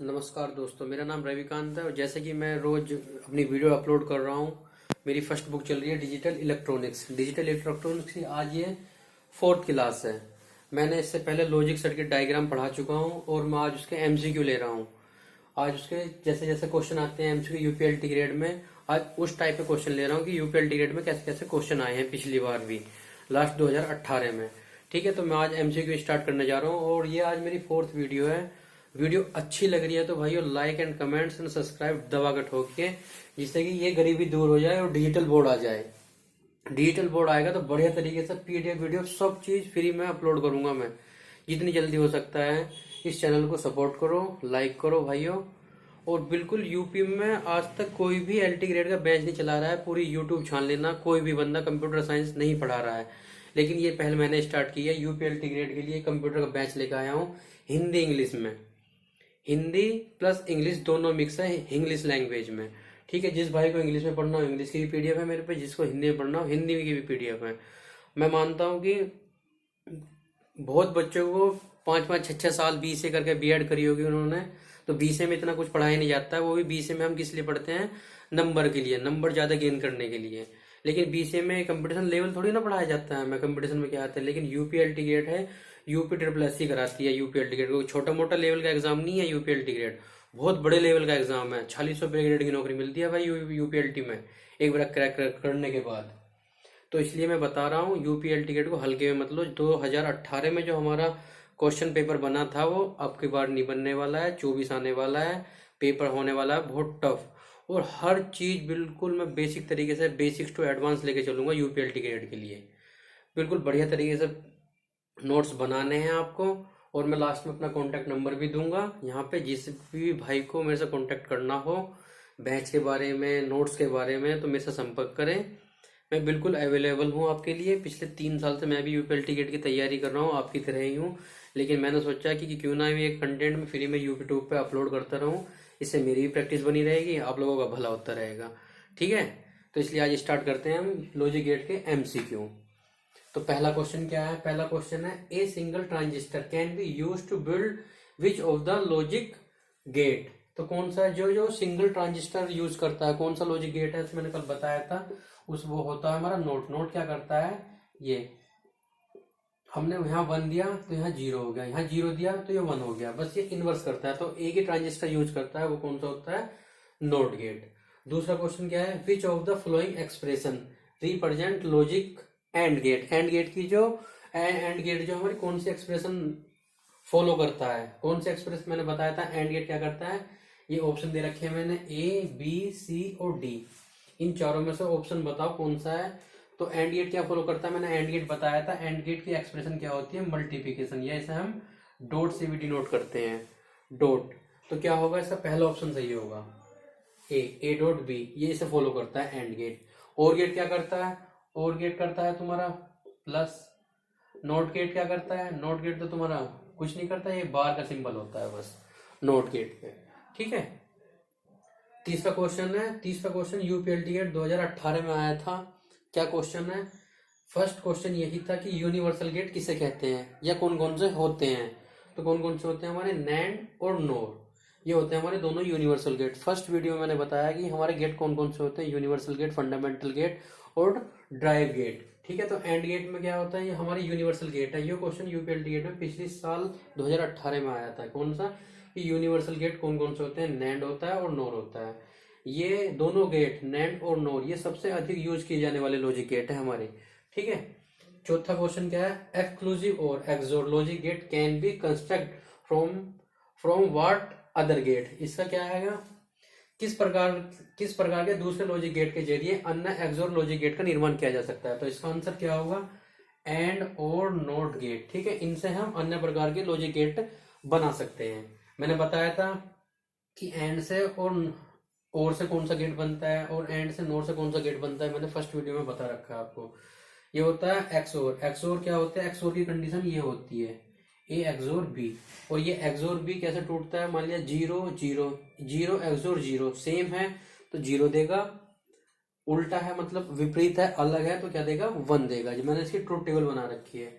नमस्कार दोस्तों, मेरा नाम रविकांत है और जैसे कि मैं रोज अपनी वीडियो अपलोड कर रहा हूँ। मेरी फर्स्ट बुक चल रही है डिजिटल इलेक्ट्रॉनिक्स। डिजिटल इलेक्ट्रॉनिक्स की आज ये फोर्थ क्लास है। मैंने इससे पहले लॉजिक सर्किट डायग्राम पढ़ा चुका हूँ और मैं आज उसके एमसीक्यू ले रहा हूँ। आज उसके जैसे जैसे क्वेश्चन आते हैं एमसीक्यू यूपीएलटी ग्रेड में, आज उस टाइप के क्वेश्चन ले रहा हूँ कि यूपीएलटी ग्रेड में कैसे कैसे क्वेश्चन आए हैं पिछली बार भी, लास्ट 2018 में। ठीक है, तो मैं आज एमसीक्यू स्टार्ट करने जा रहा हूँ और ये आज मेरी फोर्थ वीडियो है। वीडियो अच्छी लग रही है तो भाइयों like and comments and subscribe दबा कर ठोकिए, जिससे कि ये गरीबी दूर हो जाए और डिजिटल बोर्ड आ जाए। डिजिटल बोर्ड आएगा तो बढ़िया तरीके से पीडीएफ वीडियो सब चीज फ्री में अपलोड करूंगा मैं, जितनी जल्दी हो सकता है। इस चैनल को सपोर्ट करो, लाइक करो भाइयों। और बिल्कुल यूपी में आज तक कोई भी एलटी ग्रेड का बैच नहीं चला रहा है। पूरी यूट्यूब छान लेना, कोई भी बंदा कंप्यूटर साइंस नहीं पढ़ा रहा है। लेकिन ये पहले मैंने स्टार्ट किया है, यूपी एलटी ग्रेड के लिए कंप्यूटर का बैच लेकर आया हूँ हिंदी इंग्लिश में। हिंदी प्लस इंग्लिश दोनों मिक्स है इंग्लिश लैंग्वेज में। ठीक है, जिस भाई को इंग्लिश में पढ़ना हो इंग्लिश की भी पीडीएफ है मेरे पे, जिसको हिंदी में पढ़ना हो हिंदी की भी पीडीएफ है। मैं मानता हूँ कि बहुत बच्चों को 5-5 6-6 साल बीसीए करके बीएड करी होगी उन्होंने, तो बीसीए में इतना कुछ पढ़ाया नहीं जाता है। वो भी बीसीए में हम किस लिए पढ़ते हैं? नंबर के लिए, नंबर ज्यादा गेन करने के लिए। लेकिन बीसीए में कंपटीशन लेवल थोड़ी ना पढ़ाया जाता है। मैं कंपटीशन में क्या आता है, लेकिन यूपीएलटी ग्रेड है, यूपी ट्रिपल एससी कराती है यूपीएलटी ग्रेड को। छोटा मोटा लेवल का एग्जाम नहीं है यूपीएलटी ग्रेड, बहुत बड़े लेवल का एग्जाम है। 40 रुपए ग्रेड की नौकरी मिलती है भाई यूपीएलटी में एक बार क्रैक करने के बाद। तो इसलिए मैं बता रहा हूँ यूपीएलटी ग्रेड को हल्के में मतलब 2018 में जो हमारा क्वेश्चन पेपर बना था वो अब की बार नहीं बनने वाला है। 24 आने वाला है, पेपर होने वाला है बहुत टफ। और हर चीज बिल्कुल मैं बेसिक तरीके से, बेसिक्स टू एडवांस लेके चलूंगा यूपीएलटी ग्रेड के लिए। बिल्कुल बढ़िया तरीके से नोट्स बनाने हैं आपको। और मैं लास्ट में अपना कॉन्टैक्ट नंबर भी दूंगा यहाँ पे, जिस भी भाई को मेरे से कॉन्टैक्ट करना हो बैच के बारे में, नोट्स के बारे में, तो मेरे से संपर्क करें। मैं बिल्कुल अवेलेबल हूँ आपके लिए। पिछले 3 साल से मैं भी यूपीएलटी गेट की तैयारी कर रहा हूँ, आपकी तरह ही हूँ। लेकिन मैंने सोचा कि क्यों ना मैं एक कंटेंट में फ्री में यूट्यूब पे अपलोड करता रहूँ, इससे मेरी भी प्रैक्टिस बनी रहेगी, आप लोगों का भला होता रहेगा। ठीक है, तो इसलिए आज स्टार्ट करते हैं हम लॉजिक गेट के एमसीक्यू। तो पहला क्वेश्चन क्या है? पहला क्वेश्चन है a single transistor can be use to build which of the logic gate. तो कौन सा जो जो सिंगल ट्रांजिस्टर यूज करता है, कौन सा लॉजिक गेट है, मैंने कल बताया था। उस वो होता है हमारा नोट। नोट क्या करता है, ये हमने यहाँ 1 दिया तो यहाँ 0 हो गया, यहाँ 0 दिया तो ये 1 हो गया, बस ये इनवर्स करता है। तो एक ही ट्रांजिस्टर यूज करता है, वो कौन सा होता है? Note gate. दूसरा क्वेश्चन क्या है? Which of the flowing expression represent logic and gate. And gate की जो एंड गेट जो हमारी कौन सी एक्सप्रेशन फॉलो करता है, कौन सी एक्सप्रेशन मैंने बताया था एंड गेट क्या करता है। ये ऑप्शन दे रखे हैं मैंने, ए बी सी और डी। इन चारों में से ऑप्शन बताओ कौन सा है। तो एंड गेट क्या फॉलो करता है, मैंने एंड गेट बताया था। एंड गेट की एक्सप्रेशन क्या होती है? मल्टीप्लिकेशन, या इसे हम डॉट से भी डिनोट करते हैं, डॉट। तो क्या होगा इसका? पहला ऑप्शन सही होगा, ए डॉट बी, ये इसे फॉलो करता है एंड गेट। और गेट क्या करता है? और गेट करता है तुम्हारा प्लस। नोट गेट क्या करता है? नोट गेट तो तुम्हारा कुछ नहीं करता, ये बार का सिंबल होता है बस नोट गेट पे। ठीक है, तीसरा क्वेश्चन है। तीसरा क्वेश्चन यूपीएलटी गेट 2018 में आया था। क्या क्वेश्चन है? फर्स्ट क्वेश्चन यही था कि यूनिवर्सल गेट किसे कहते हैं या कौन कौन से होते हैं। तो कौन कौन से होते हैं हमारे? नैंड और नोर, ये होते हैं हमारे दोनों यूनिवर्सल गेट। फर्स्ट वीडियो में मैंने बताया कि हमारे गेट कौन कौन से होते हैं, यूनिवर्सल गेट, फंडामेंटल गेट और ड्राइव गेट। ठीक है, तो एंड गेट में क्या होता है? ये हमारी यूनिवर्सल गेट है। ये क्वेश्चन यूपीएलटी गेट में पिछले साल 2018 में आया था। कौन सा? कि यूनिवर्सल गेट कौन कौन से होते हैं? नैंड होता है और नोर होता है। ये दोनों गेट नैंड और नोर ये सबसे अधिक यूज किए जाने वाले लॉजिक गेट है हमारे। ठीक है, चौथा क्वेश्चन क्या है? Exclusive or XOR logic gate can be construct from from what other gate. इसका क्या है? किस प्रकार के दूसरे लॉजिक गेट के जरिए अन्य एक्सोर लॉजिक गेट का निर्माण किया जा सकता है। तो इसका आंसर क्या होगा? एंड और नॉट गेट। ठीक है, इनसे हम अन्य प्रकार के लॉजिक गेट बना सकते हैं। मैंने बताया था कि एंड से और से कौन सा गेट बनता है और एंड से नोर से कौन सा गेट बनता है, मैंने फर्स्ट वीडियो में बता रखा है आपको। ये होता है एक्सोर। एक्सोर क्या होता है? एक्सोर की कंडीशन ये होती है ए एक्सोर बी। और ये एक्सोर बी कैसे टूटता है? मान लिया 0 0 0 एक्सोर 0 सेम है तो 0 देगा, उल्टा है मतलब विपरीत है, अलग है तो क्या देगा? 1 देगा। जो मैंने इसकी ट्रूथ टेबल बना रखी है।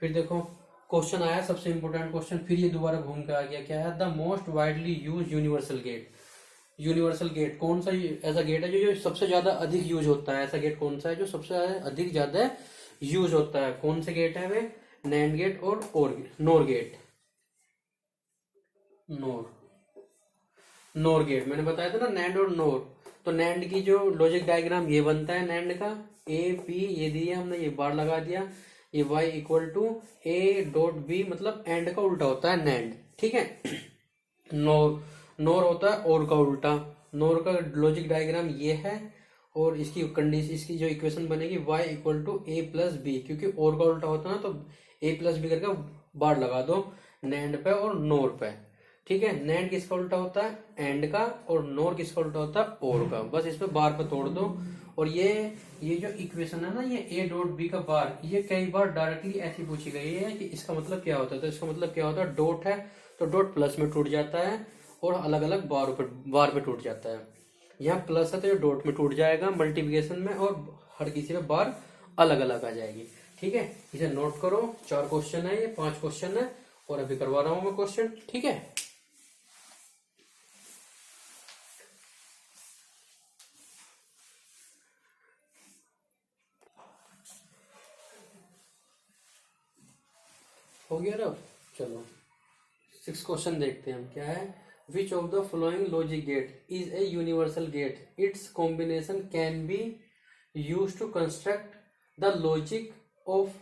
फिर देखो क्वेश्चन आया सबसे इंपॉर्टेंट क्वेश्चन, फिर ये दोबारा घूम के आ गया। क्या है? The most widely use universal gate. Universal gate कौन सा ऐसा गेट है जो सबसे ज्यादा अधिक यूज होता है? ऐसा गेट कौन सा है जो सबसे अधिक ज्यादा यूज होता है? कौन से गेट है वे? नैंड गेट और नोर गेट। नोर गेट मैंने बताया था ना, नैंड और नोर। तो नैंड की जो लॉजिक डायग्राम ये बनता है नैंड का, ए पी ये दिया हमने, ये बार लगा दिया, ये y equal to A dot B, मतलब एंड का उल्टा होता है नैंड, ठीक है। नोर, नोर होता है और का उल्टा। नोर का लॉजिक डायग्राम ये है, और इसकी कंडीशन, इसकी जो इक्वेशन बनेगी y equal to A plus B, क्योंकि और का उल्टा होता है ना, तो ए प्लस बी करके बार लगा दो नैंड पे और नोर पे, ठीक है। नैंड किसका उल्टा होता है? एंड का, और नोर किसका उल्टा होता है? और का। बस इसमें बार पे तोड़ दो। और ये जो इक्वेशन है ना, ये ए डॉट बी का बार, ये कई बार डायरेक्टली ऐसी पूछी गई है कि इसका मतलब क्या होता है। तो इसका मतलब क्या होता है? डॉट है तो डॉट प्लस में टूट जाता है और अलग अलग बार पे टूट जाता है। यहाँ प्लस है तो ये डॉट में टूट जाएगा मल्टीप्लिकेशन में, और हर किसी में बार अलग अलग आ जाएगी, ठीक है। इसे नोट करो। 4 क्वेश्चन है, ये 5 क्वेश्चन है, और अभी करवा रहा हूं मैं क्वेश्चन, ठीक है। हो गया ना? चलो 6 क्वेश्चन देखते हैं हम। क्या है? Which of the following logic gate is a universal gate, it's combination can be use to construct the logic of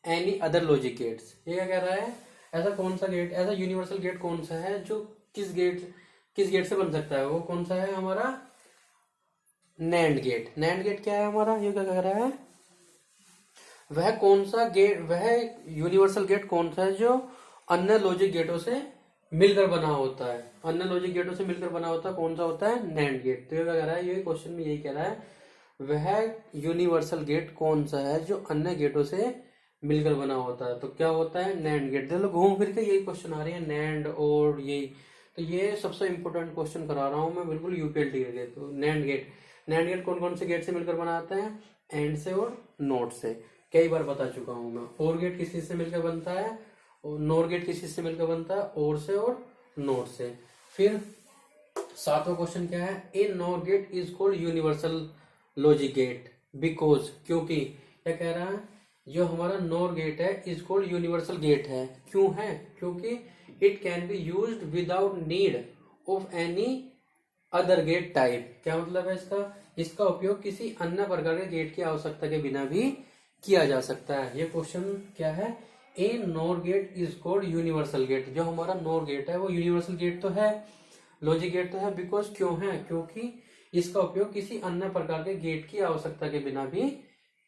any other logic gates. ये क्या कह रहा है? ऐसा कौन सा गेट, ऐसा यूनिवर्सल गेट कौन सा है जो किस गेट से बन सकता है? वो कौन सा है? हमारा नैंड गेट। नैंड गेट क्या है हमारा? ये क्या कह रहा है? वह कौन सा गेट, वह यूनिवर्सल गेट कौन सा है जो अन्य लॉजिक गेटों से मिलकर बना होता है? अन्य लॉजिक गेटों से मिलकर बना होता है, कौन सा होता है? NAND gate. तो ये क्या कह रहा है? ये क्वेश्चन में यही कह रहा है, वह यूनिवर्सल गेट कौन सा है जो अन्य गेटों से मिलकर बना होता है? तो क्या होता है? NAND gate. देखो घूम फिर के यही क्वेश्चन आ रही है, नैंड और यही। तो ये सबसे इंपॉर्टेंट क्वेश्चन करा रहा हूं मैं, बिल्कुल यूपीएलटी के। तो नैंड गेट, नैंड गेट कौन कौन से गेट से मिलकर बना आता है? एंड से और नोट से। कई बार बता चुका हूं मैं। और गेट किस चीज से मिलकर बनता है? और नोर गेट किस चीज से मिलकर बनता है? और से और नोट से। फिर 7वां क्वेश्चन क्या है? A NOR gate is called universal logic gate because, क्योंकि। क्या कह रहा है? जो हमारा नोर गेट है इज कॉल्ड यूनिवर्सल गेट है। क्यों है? क्योंकि it can be used without need of any other gate type. क्या मतलब है इसका? इसका उपयोग किसी अन्य प्रकार के गेट की आवश्यकता के बिना भी किया जा सकता है। ये क्वेश्चन क्या है? A NOR gate is called universal gate. जो हमारा नोर गेट है वो यूनिवर्सल गेट तो है, लॉजिक गेट तो है, बिकॉज क्यों है? क्योंकि इसका उपयोग किसी अन्य प्रकार के गेट की आवश्यकता के बिना भी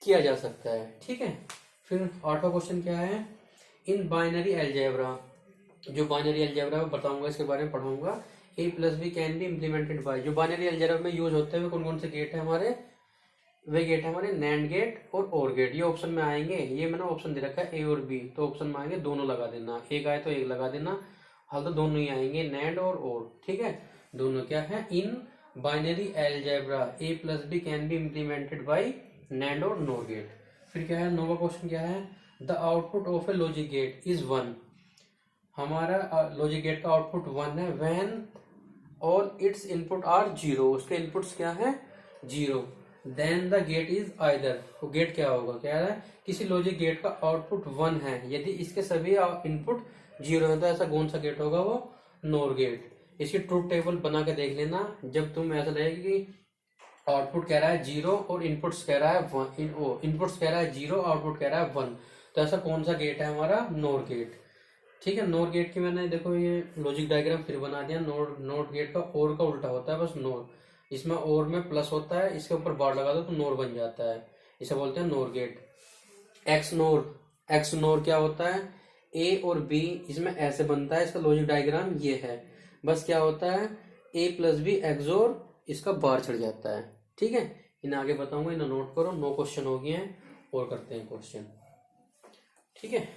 किया जा सकता है, ठीक है। फिर 8वां क्वेश्चन क्या है? इन बाइनरी अलजेब्रा, जो बाइनरी अलजेब्रा मैं बताऊंगा, इसके बारे में पढ़ाऊंगा। A plus B can be implemented by, जो बाइनरी अलजेब्रा में यूज होते हैं कौन कौन से गेट है हमारे? वे गेट है हमारे नैंड गेट और गेट। ये ऑप्शन में आएंगे, ये मैंने ऑप्शन दे रखा है ए और बी, तो ऑप्शन में आएंगे दोनों लगा देना, एक आए तो एक लगा देना। हाल तो दोनों ही आएंगे, नैंड और, ठीक है। दोनों क्या है? In binary algebra A plus B can be implemented by NAND और नोर गेट। फिर क्या है? 9वां क्वेश्चन क्या है? The output of a logic gate is 1। हमारा लॉजिक गेट का आउटपुट 1 है when all its input are 0। उसके इनपुट्स क्या है? 0। Then the gate is either, वो गेट क्या होगा? क्या है? किसी लॉजिक गेट का आउटपुट 1 है यदि इसके सभी इनपुट 0 है, तो ऐसा कौन सा गेट होगा? वो नोर गेट। इसकी ट्रूथ टेबल बना के देख लेना, जब तुम ऐसा लगेगा कि आउटपुट कह रहा है 0 और इनपुट्स कह रहा है 1, इनपुट्स कह रहा है 0, आउटपुट कह रहा है 1, तो ऐसा कौन सा गेट है हमारा? नोर गेट, ठीक है। नोर गेट की मैंने देखो ये लॉजिक डायग्राम फिर बना दिया। नोर गेट का और का उल्टा होता है, बस नोर। इसमें और में प्लस होता है, इसके ऊपर बार लगा दो तो नोर बन जाता है, इसे बोलते हैं नोर गेट। एक्स नोर क्या होता है? ए और बी इसमें ऐसे बनता है, इसका लॉजिक डायग्राम ये है। बस क्या होता है? ए प्लस बी एक्सोर, इसका बार चढ़ जाता है, ठीक है। इन्हें आगे बताऊंगा, इन्हें नोट करो। 9 क्वेश्चन हो गए हैं, और करते हैं क्वेश्चन, ठीक है।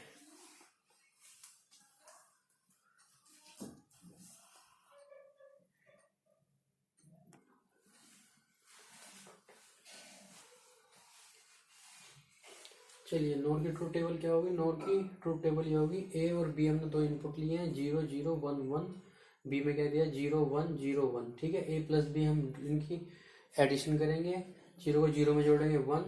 चलिए नोर की ट्रूथ टेबल क्या होगी, नोर की ट्रूथ टेबल ये होगी, ए और बी हमने दो इनपुट लिए हैं 0 0 1 1, बी में क्या दिया 0 1 0 1, ठीक है। ए प्लस बी हम इनकी एडिशन करेंगे, 0 को 0 में जोड़ेंगे 1,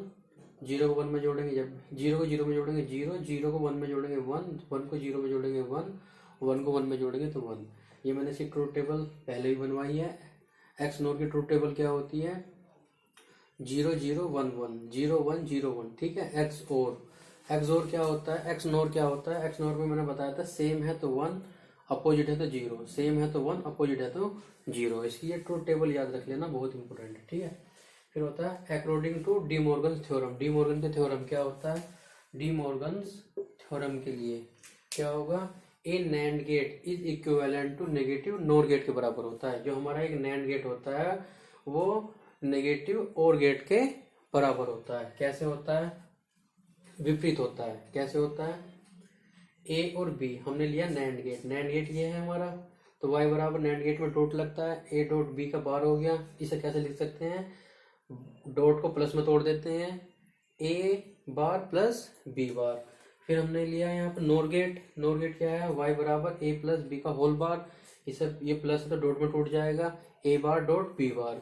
0 को 1 में जोड़ेंगे, जब 0 को 0 में जोड़ेंगे 0, 0 को 1 में जोड़ेंगे 1, 1 को 0 में जोड़ेंगे 1, 1 को 1 में जोड़ेंगे तो 1। ये मैंने इसकी ट्रूथ टेबल पहले ही बनवाई है। एक्स नोर की ट्रूथ टेबल क्या होती है 0 0 1 1 0 1 0 1, ठीक है। एक्स और क्या होता है, एक्स नोर क्या होता है, एक्स नोर में मैंने बताया था सेम है तो 1, अपोजिट है तो 0, सेम है तो 1, अपोजिट है तो 0। इसकी ये ट्रूथ टेबल याद रख लेना, बहुत इंपॉर्टेंट है, ठीक है। फिर होता है according to De Morgan theorem. De Morgan के थ्योरम क्या होता है, डी मॉर्गन थ्योरम के लिए क्या होगा, a NAND gate is equivalent to negative NOR gate के बराबर होता है। जो हमारा एक नैंड गेट होता है वो नेगेटिव और गेट के बराबर होता है। कैसे होता है, विपरीत होता है। कैसे होता है, ए और बी हमने लिया नैंड गेट, नैंड गेट ये है हमारा, तो वाई बराबर नैंड गेट में डॉट लगता है, ए डॉट बी का बार हो गया। इसे कैसे लिख सकते हैं, डॉट को प्लस में तोड़ देते हैं, ए बार प्लस बी बार। फिर हमने लिया यहाँ पे नोर गेट, नोर गेट क्या है, वाई बराबर ए प्लस बी का होल बार, इसे ये प्लस है तो डॉट में टूट जाएगा, ए बार डॉट बी बार।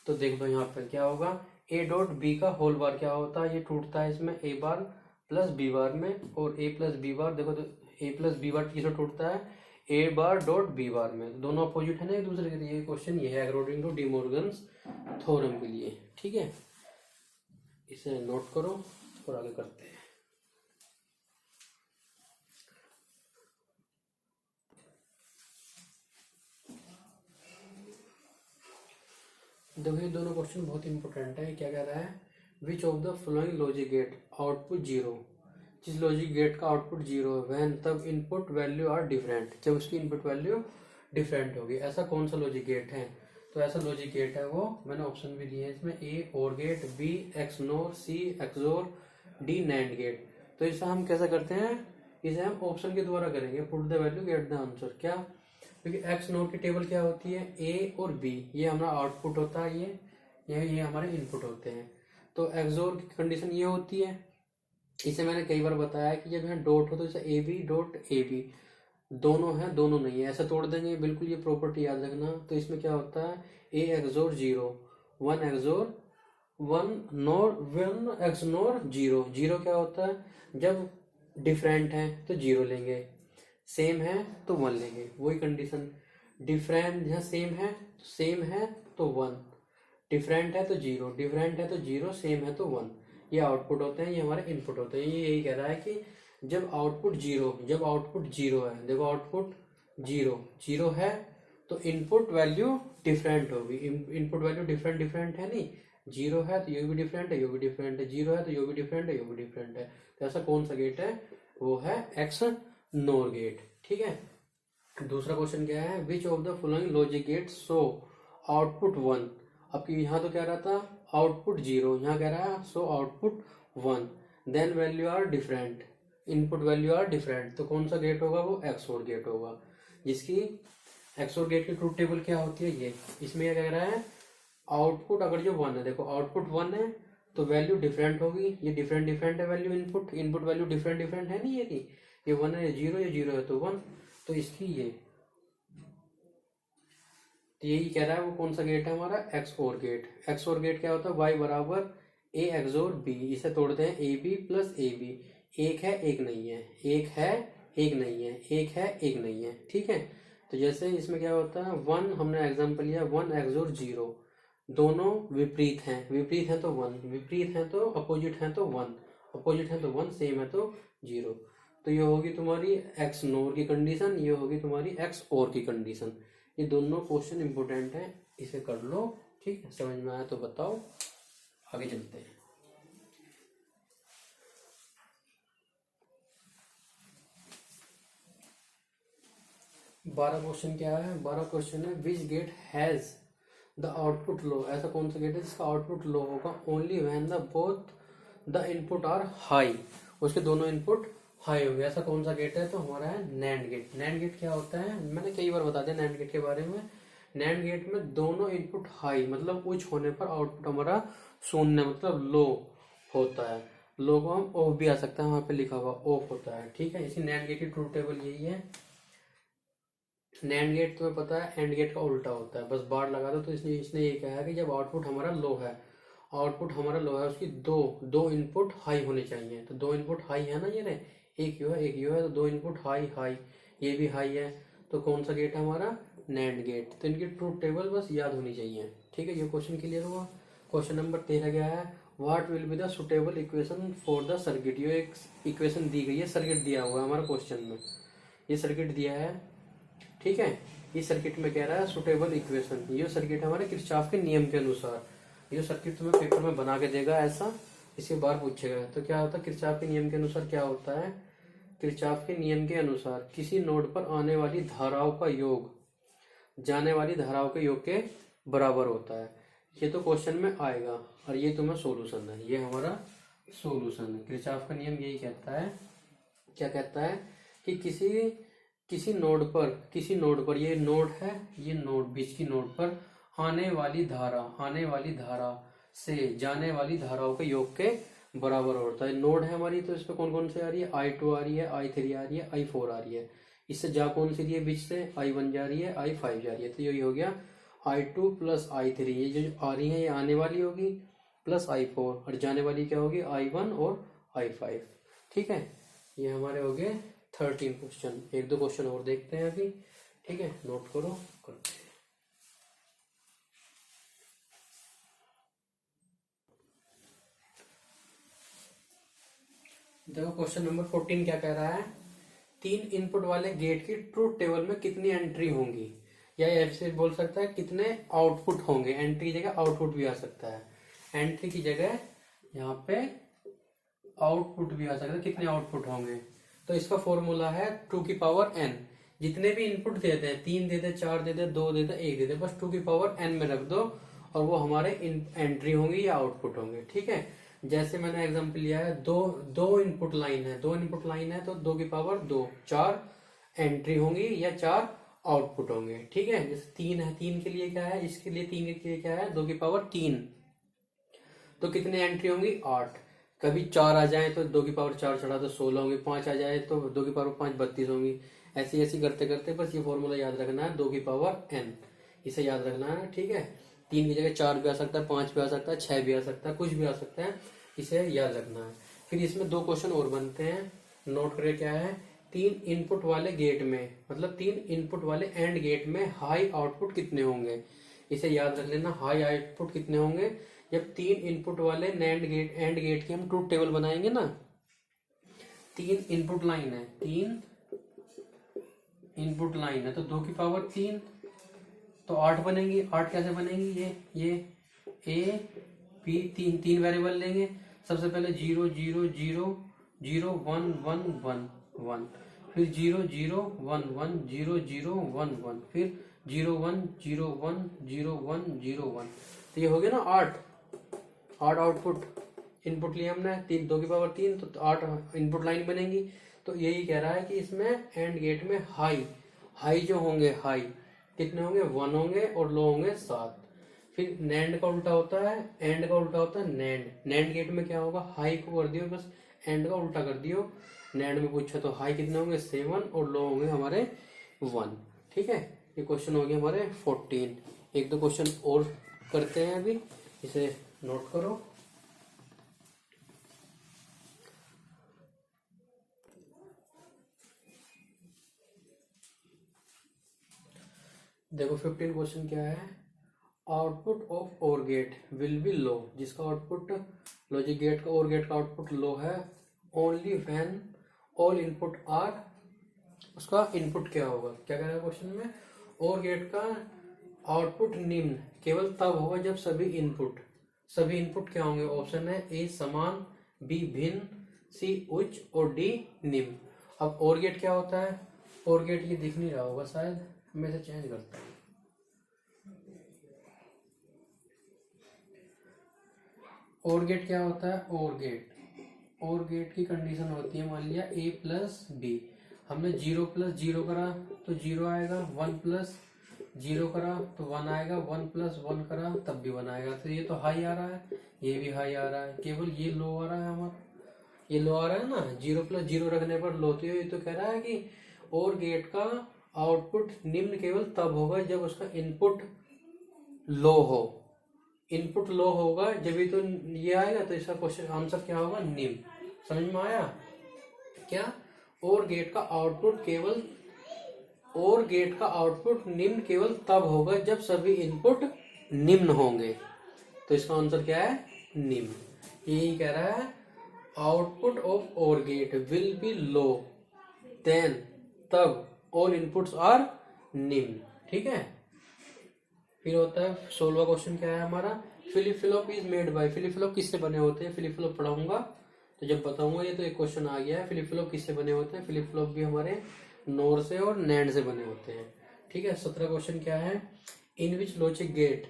तो देख दो यहाँ पर क्या होगा, ए डॉट बी का होल बार क्या होता है, ये टूटता है इसमें ए बार प्लस बी बार में, और ए प्लस बी बार देखो तो ए प्लस बी बार किसमें टूटता है, ए बार डॉट बी बार में। दोनों अपोजिट है ना एक दूसरे के, ये क्वेश्चन ये है according to De Morgan's theorem के लिए, ठीक है। इसे नोट करो और आगे करते हैं। देखो ये दोनों क्वेश्चन बहुत इंपॉर्टेंट है। क्या कह रहा है, which of the following logic gate output 0, जिस लॉजिक गेट का आउटपुट 0 है वैन तब इनपुट वैल्यू आर डिफरेंट, जब उसकी इनपुट वैल्यू डिफरेंट होगी। ऐसा कौन सा लॉजिक गेट है, तो ऐसा लॉजिक गेट है वो, मैंने ऑप्शन भी दिए हैं इसमें, ए और गेट, बी एक्स नोर, सी एक्सोर, डी नैंड गेट। तो इसे हम कैसा करते हैं, इसे हम ऑप्शन के द्वारा करेंगे, put the value get the answer. क्या, क्योंकि एक्स नोर की टेबल क्या होती है, ए और बी ये हमारा आउटपुट होता है, ये हमारे इनपुट होते हैं। तो एक्सोर की कंडीशन ये होती है, इसे मैंने कई बार बताया कि जब यहाँ डॉट हो तो जैसे A B dot A B, दोनों है दोनों नहीं है, ऐसा तोड़ देंगे, बिल्कुल ये प्रॉपर्टी याद रखना। तो इसमें क्या होता है, ए एक्सोर 0, 1 एक्सोर 1 नोर 1 एक्स नोर 0। 0 क्या होता है, जब डिफरेंट है तो 0 लेंगे, सेम है तो 1 लेंगे, वही कंडीशन। डिफरेंट यहाँ सेम है तो 1, डिफरेंट है तो 0, डिफरेंट है तो 0, सेम है तो 1। ये आउटपुट होते हैं, ये हमारे इनपुट होते हैं। ये यही कह रहा है कि जब आउटपुट 0 है, देखो आउटपुट 0 है तो इनपुट वैल्यू डिफरेंट होगी। इनपुट वैल्यू डिफरेंट है नहीं, 0 है तो ये भी डिफरेंट है, ये भी डिफरेंट है, 0 है तो ये भी डिफरेंट है, ये भी डिफरेंट है। तो ऐसा कौन सा गेट है, वो है एक्स नोर गेट, ठीक है। दूसरा क्वेश्चन क्या है, which of the following logic get so output 1। अब यहाँ तो कह रहा था आउटपुट 0, यहाँ कह रहा है so output 1, then value are different, input value are different. तो कौन सा गेट होगा, वो एक्सओर गेट होगा, जिसकी एक्सओर गेट की ट्रूथ टेबल क्या होती है ये। इसमें क्या कह रहा है, आउटपुट अगर जो 1 है, देखो आउटपुट 1 है तो वैल्यू डिफरेंट होगी, ये डिफरेंट है वैल्यू, इनपुट वैल्यू डिफरेंट है नहीं, ये 1 है, ये 0 है तो 1। तो इसकी ये, तो यही कह रहा है वो कौन सा गेट है हमारा, एक्सओर गेट। एक्सओर गेट क्या होता है, वाई बराबर ए एक्सोर बी, इसे तोड़ते हैं A B plus A B, एक है एक नहीं है, एक है एक नहीं है, एक है एक नहीं है, ठीक है। तो जैसे इसमें क्या होता है, 1 हमने एग्जांपल लिया 1 एक्सोर 0, दोनों विपरीत हैं तो 1, विपरीत हैं तो अपोजिट हैं तो 1, अपोजिट हैं तो 1, सेम है तो 0। तो ये होगी तुम्हारी एक्स नोर की कंडीशन, ये होगी तुम्हारी एक्स और की कंडीशन। ये दोनों क्वेश्चन इंपोर्टेंट है, इसे कर लो, ठीक है। समझ में आया तो बताओ, आगे चलते हैं। बारह क्वेश्चन क्या है, 12 क्वेश्चन है, which gate has the output low. ऐसा कौन सा गेट है जिसका आउटपुट लो होगा, only when the both the input are high, उसके दोनों इनपुट हाई हो गया। ऐसा कौन सा गेट है, तो हमारा है नैंड गेट। नैंड गेट क्या होता है, मैंने कई बार बता दिया नैंड गेट के बारे में। नैंड गेट में दोनों इनपुट हाई मतलब उच्च होने पर आउटपुट हमारा शून्य मतलब लो होता है। लो को हम ऑफ भी आ सकता है, वहां पे लिखा हुआ ऑफ होता है, ठीक है। इसी नैंड गेट की ट्रूथ टेबल यही है। नैंड गेट तुम्हें पता है एंड गेट का उल्टा होता है, बस बार लगा दो। तो इसने इसने ये कहा है कि जब आउटपुट हमारा लो है, आउटपुट हमारा लो है, उसकी दो दो इनपुट हाई होने चाहिए। तो दो इनपुट हाई है ना, ये रहे, एक यो है एक यो है, तो दो इनपुट हाई हाई, ये भी हाई है। तो कौन सा गेट है हमारा, नैंड गेट। तो इनकी ट्रूथ टेबल बस याद होनी चाहिए, ठीक है। ये क्वेश्चन क्लियर हुआ। क्वेश्चन नंबर 13 क्या है, what will be the suitable equation for the circuit. ये एक इक्वेशन दी गई है, सर्किट दिया हुआ है हमारा क्वेश्चन में, ये सर्किट दिया है, ठीक है। इस सर्किट में कह रहा है सुटेबल इक्वेशन, ये सर्किट हमारे किरचॉफ के नियम के अनुसार। ये सर्किट तुम्हें पेपर में बना के देगा ऐसा, इसके बार पूछेगा। तो क्या होता है किरचॉफ के नियम के अनुसार, क्या होता है, किरचॉफ के नियम के अनुसार किसी नोड पर आने वाली धाराओं का योग जाने वाली धाराओं के योग के बराबर होता है। ये तो क्वेश्चन में आएगा, और ये तुम्हें सोल्यूशन है, ये हमारा सोल्यूशन है। किरचॉफ का नियम यही कहता है, क्या कहता है कि किसी नोड पर ये नोड है, ये नोड बीच की नोड पर आने वाली धारा से जाने वाली धाराओं के योग के बराबर होता है। नोड है हमारी, तो इस पे कौन कौन से आ रही है, I2 आ रही है, I3 आ रही है, I4 आ रही है। इससे जा कौन सी रही है बीच से, I1 जा रही है, I5 जा रही है। तो यही हो गया I2 प्लस I3, ये जो आ रही है ये आने वाली होगी, प्लस I4, और जाने वाली क्या होगी, I1 और I5, ठीक है। ये हमारे हो गए 13 क्वेश्चन। एक दो क्वेश्चन और देखते हैं अभी, ठीक है, नोट करो, करते हैं। देखो क्वेश्चन नंबर 14 क्या कह रहा है, 3 इनपुट वाले गेट की ट्रूथ टेबल में कितनी एंट्री होंगी, या ऐसे बोल सकता है कितने आउटपुट होंगे। एंट्री की जगह आउटपुट भी आ सकता है, एंट्री की जगह यहाँ पे आउटपुट भी आ सकता है, कितने आउटपुट होंगे। तो इसका फॉर्मूला है 2 की पावर n। जितने भी इनपुट देते हैं, 3 देते, 4 देते, 2 देते, 1 देते, बस 2 की पावर n में रख दो, और वो हमारे एंट्री होंगी या आउटपुट होंगे, ठीक है। जैसे मैंने एग्जांपल लिया है, दो इनपुट लाइन है, तो 2 की पावर 2, 4 एंट्री होंगी या 4 आउटपुट होंगे, ठीक है। जैसे 3 है, 3 के लिए क्या है, इसके लिए 3 के लिए क्या है, 2 की पावर 3, तो कितने एंट्री होंगी, 8। कभी 4 आ जाए तो 2 की पावर 4 चढ़ा तो 16 होंगी, 5 आ जाए तो 2 की पावर 5 32 होंगी। ऐसी ऐसी करते करते बस ये फॉर्मूला याद रखना है, 2 की पावर n, इसे याद रखना है, ठीक है। 3 की जगह 4 भी आ सकता है, 5 भी आ सकता है, 6 भी आ सकता है, कुछ भी आ सकता है, इसे याद रखना है। फिर इसमें 2 क्वेश्चन और बनते हैं, नोट करें क्या है, 3 इनपुट वाले गेट में, मतलब 3 इनपुट वाले एंड गेट में हाई आउटपुट कितने होंगे, इसे याद रख लेना। हाई आउटपुट कितने होंगे, जब 3 इनपुट वाले एंड गेट की हम ट्रूथ टेबल बनाएंगे ना, 3 इनपुट लाइन है, 3 इनपुट लाइन है, तो 2 की पावर 3, तो 8 बनेंगी। 8 कैसे बनेंगी, ये ए बी, तीन वेरिएबल लेंगे। सबसे पहले 0 0 0 0 1 1 1 1, फिर 0 0 1 1 0 0 1 1, फिर 0 1 0 1 0 1 0 1। तो ये हो गया ना 8 आउटपुट इनपुट लिए हमने, 2 की पावर 3, तो 8 इनपुट लाइन बनेगी। तो यही कह रहा है कि इसमें एंड गेट में हाई जो होंगे, हाई कितने होंगे, 1 होंगे, और लो होंगे 7। फिर नैंड का उल्टा होता है, एंड का उल्टा होता है नैंड गेट में क्या होगा, हाई को कर दियो, बस एंड का उल्टा कर दियो। नैंड में पूछा तो हाई कितने होंगे 7, और लो होंगे हमारे 1, ठीक है। ये क्वेश्चन हो गया हमारे 14। एक दो क्वेश्चन और करते हैं अभी, इसे नोट करो। देखो 15 क्वेश्चन क्या है, output of OR gate will be low, जिसका आउटपुट लॉजिक गेट का और गेट का आउटपुट लो है, only when all input are, उसका इनपुट क्या होगा, क्या कह रहा है क्वेश्चन में, और गेट का आउटपुट निम्न केवल तब होगा जब सभी इनपुट क्या होंगे, ऑप्शन है ए समान, बी भिन्न, सी उच्च, और डी निम्न। अब और गेट क्या होता है, और गेट ये दिख नहीं रहा होगा शायद, मैं इसे चेंज करता हूँ। और गेट क्या होता है, और गेट की कंडीशन होती है, मान लिया a प्लस बी, हमने 0 प्लस 0 करा तो 0 आएगा, 1 प्लस 0 करा तो 1 आएगा, 1 प्लस 1 करा तब भी 1 आएगा। तो ये तो हाई आ रहा है, ये भी हाई आ रहा है, केवल ये लो आ रहा है हमारा। ये लो आ रहा है ना, 0+0 रखने पर लो। तो ये तो कह रहा है कि और गेट का आउटपुट निम्न केवल तब होगा जब उसका इनपुट लो हो। इनपुट लो होगा जब भी तो ये आएगा, तो इसका क्वेश्चन आंसर क्या होगा, निम्न। समझ में आया क्या? और गेट का आउटपुट निम्न केवल तब होगा जब सभी इनपुट निम्न होंगे। तो इसका आंसर क्या है, निम्न। यही कह रहा है, output of OR gate will be low then तब ऑल इनपुट्स आर निम्न। ठीक है। फिर होता है 16वां क्वेश्चन, क्या है हमारा, flip flop is made by. Flip flop किससे बने होते हैं? फ्लिप फ्लॉप पढ़ाऊंगा तो जब बताऊंगा। ये तो एक क्वेश्चन आ गया है, फ्लिप फ्लॉप किससे बने होते हैं? फ्लिप फ्लॉप भी हमारे नोर से और नैंड से बने होते हैं। ठीक है। 17 क्वेश्चन क्या है, in which logic gate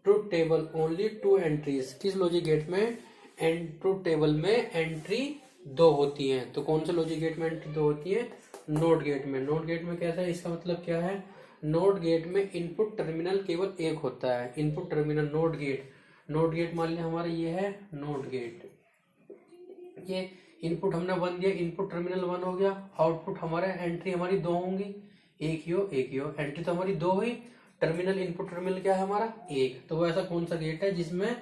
truth table only 2 entries. किस लॉजिक गेट में ट्रुथ टेबल में एंट्री 2 होती है? तो कौन से लॉजिक गेट में एंट्री 2 होती है? नोट गेट में। नोट गेट में कैसा है, इसका मतलब क्या है, नोट गेट में इनपुट टर्मिनल केवल एक होता है। इनपुट टर्मिनल नोट गेट मान लिया हमारा ये है नोट गेट। ये इनपुट हमने 1 दिया, इनपुट टर्मिनल 1 हो गया। आउटपुट हमारा एंट्री हमारी 2 होंगी, एक ही हो। एंट्री तो हमारी 2 हुई, टर्मिनल इनपुट टर्मिनल क्या है हमारा, 1। तो वो ऐसा कौन सा गेट है जिसमें,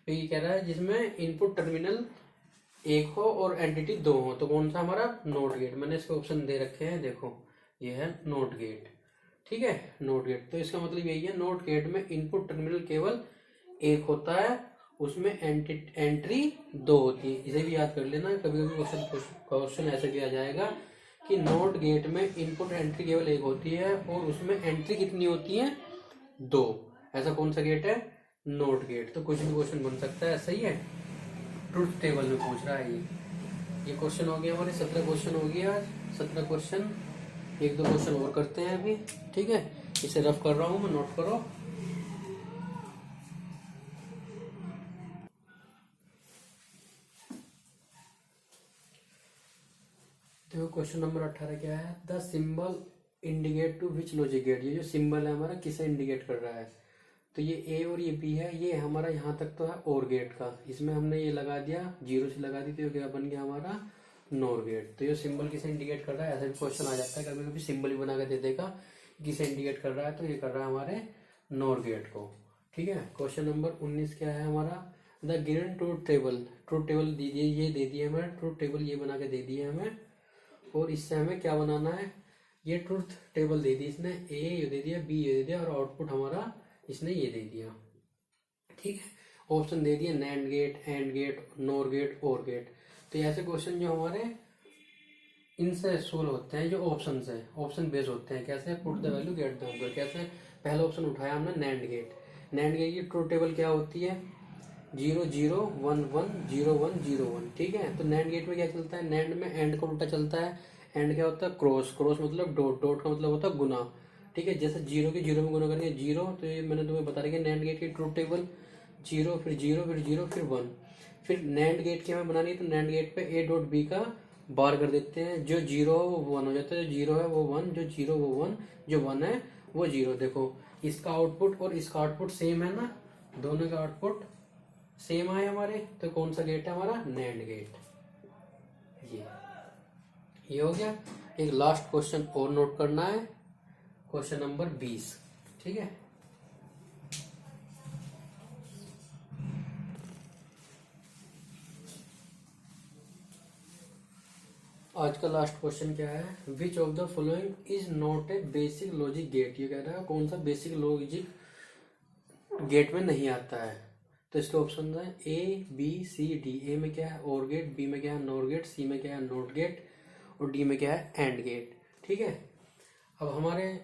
ये कह रहा है जिसमें इनपुट टर्मिनल 1 हो और एंटिटी 2 हो। तो कौन सा हमारा, नोट गेट। मैंने इसके ऑप्शन दे रखे हैं, देखो ये है नोट गेट। ठीक है, नोट गेट। तो इसका मतलब यही है, नोट गेट में इनपुट टर्मिनल केवल 1 होता है, उसमें एंट्री 2 होती है। इसे भी याद कर लेना, कभी कभी क्वेश्चन ऐसा किया जाएगा कि नोट गेट में इनपुट एंट्री केवल 1 होती है और उसमें एंट्री कितनी होती है, 2। ऐसा कौन सा गेट है, नोट गेट। तो कुछ भी क्वेश्चन बन सकता है, सही है। ट्रुथ टेबल में पूछ रहा है ये क्वेश्चन हो गया हमारे 17 क्वेश्चन हो गया। 17 क्वेश्चन, 1-2 क्वेश्चन और करते हैं अभी। ठीक है, इसे रफ कर रहा हूं मैं, नोट करो। देखो क्वेश्चन नंबर 18 क्या है, the symbol indicate to which logic gate. ये जो सिंबल है हमारा किसे इंडिकेट कर रहा है? तो ये ए और ये बी है, ये हमारा यहाँ तक तो है और गेट का। इसमें हमने ये लगा दिया, 0 से लगा दी, तो ये क्या बन गया हमारा, नोर गेट। तो ये सिंबल किसे इंडिकेट कर रहा है? ऐसा भी क्वेश्चन आ जाता है, कभी कभी सिंबल भी बना के दे देगा किसे इंडिकेट कर रहा है। तो ये कर रहा है हमारे नोर गेट को। ठीक है। क्वेश्चन नंबर 19 क्या है हमारा, the given truth table. Truth table दीजिए, ये दे दिया हमें ट्रूथ टेबल, ये बना के दे दिया हमें। और इससे हमें क्या बनाना है, ये ट्रूथ टेबल दे दी इसने, ए ये दे दिया, बी ये दे दिया, और आउटपुट हमारा इसने ये दे दिया। ठीक है। ऑप्शन दे दिए NAND gate, and gate, NOR gate, OR gate. तो ऐसे क्वेश्चन जो हमारे इनसे सोल्व होते हैं, जो ऑप्शन है, ऑप्शन बेस्ड होते हैं। कैसे, put the value get the answer. कैसे, पहला ऑप्शन उठाया हमने नैंड गेट। नैंड गेट की ट्रूथ टेबल क्या होती है, 0 0 1 1 0 1 0 1। ठीक है। तो नैंड गेट में क्या चलता है, नैंड में एंड का उल्टा चलता है। एंड क्या होता है, क्रॉस। क्रॉस मतलब डॉट। डॉट का मतलब होता है गुना। ठीक है। जैसे 0 के 0 में गुना करेंगे 0, तो ये मैंने तुम्हें बता रही है नैंड गेट की ट्रूथ टेबल, 0 फिर 0 फिर 0 फिर 1। फिर नैंड गेट की हमें बनानी है, तो नैंड गेट पे ए डॉट बी का बार कर देते हैं। जो 0 है वो 1 हो जाता है, जो 0 है वो 1, जो 0 वो 1, जो 1 है वो 0। देखो इसका आउटपुट और इसका आउटपुट सेम है ना, दोनों का आउटपुट सेम आए हमारे। तो कौन सा गेट है हमारा, नैंड गेट। ये हो गया। एक लास्ट क्वेश्चन और नोट करना है, क्वेश्चन नंबर 20। ठीक है। आज का लास्ट क्वेश्चन क्या है, which of the following is not a basic logic gate. ये कह रहा है कौन सा बेसिक लॉजिक गेट में नहीं आता है। तो इसके ऑप्शन है ए बी सी डी। ए में क्या है, और गेट, बी में क्या है, नोर गेट, सी में क्या है, नोट गेट, और डी में क्या है, एंड गेट। ठीक है। अब हमारे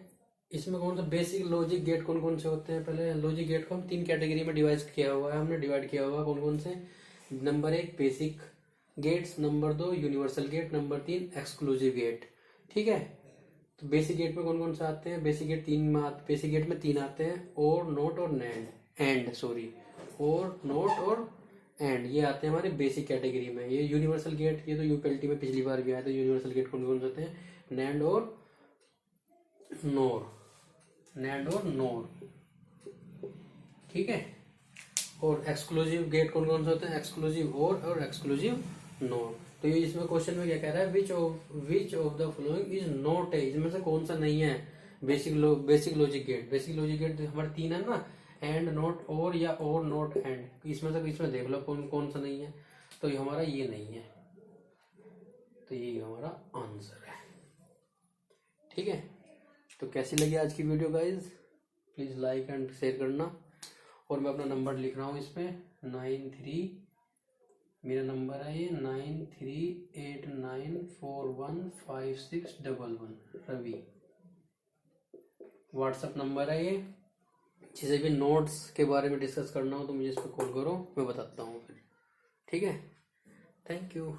इसमें कौन सा बेसिक लॉजिक गेट कौन कौन से होते हैं, पहले लॉजिक गेट को हम 3 कैटेगरी में डिवाइड किया हुआ है, हमने डिवाइड किया हुआ है। कौन कौन से, number 1 basic gates, number 2 universal gate, number 3 exclusive gate. ठीक है। तो बेसिक गेट में कौन कौन से आते हैं, बेसिक गेट 3 आते हैं, और नोट और और नोट और एंड, ये आते हैं हमारे बेसिक कैटेगरी में। ये यूनिवर्सल गेट, ये तो यूपीएलटी में पिछली बार भी आया था। यूनिवर्सल गेट कौन कौन से होते हैं, नैंड और नोर। ठीक है। और एक्सक्लूसिव गेट कौन कौन से होते हैं, एक्सक्लूसिव और एक्सक्लूसिव नोर। तो ये इसमें क्वेश्चन में क्या कह रहा है, which of the following is not है, इसमें से कौन सा नहीं है basic logic gate. Basic logic gate हमारे 3 है ना, एंड, नॉट, और, या और, नॉट, एंड। इसमें देख लो कौन कौन सा नहीं है। तो ये हमारा ये नहीं है, तो ये हमारा आंसर है। ठीक है, तो कैसी लगी आज की video guys, please like and share करना। और मैं अपना नंबर लिख रहा हूँ इसमें 93, मेरा नंबर है ये 9389415611 रवि, व्हाट्सएप नंबर है ये। जिसे भी नोट्स के बारे में डिस्कस करना हो तो मुझे इस पर कॉल करो, मैं बताता हूँ फिर। ठीक है, थैंक यू।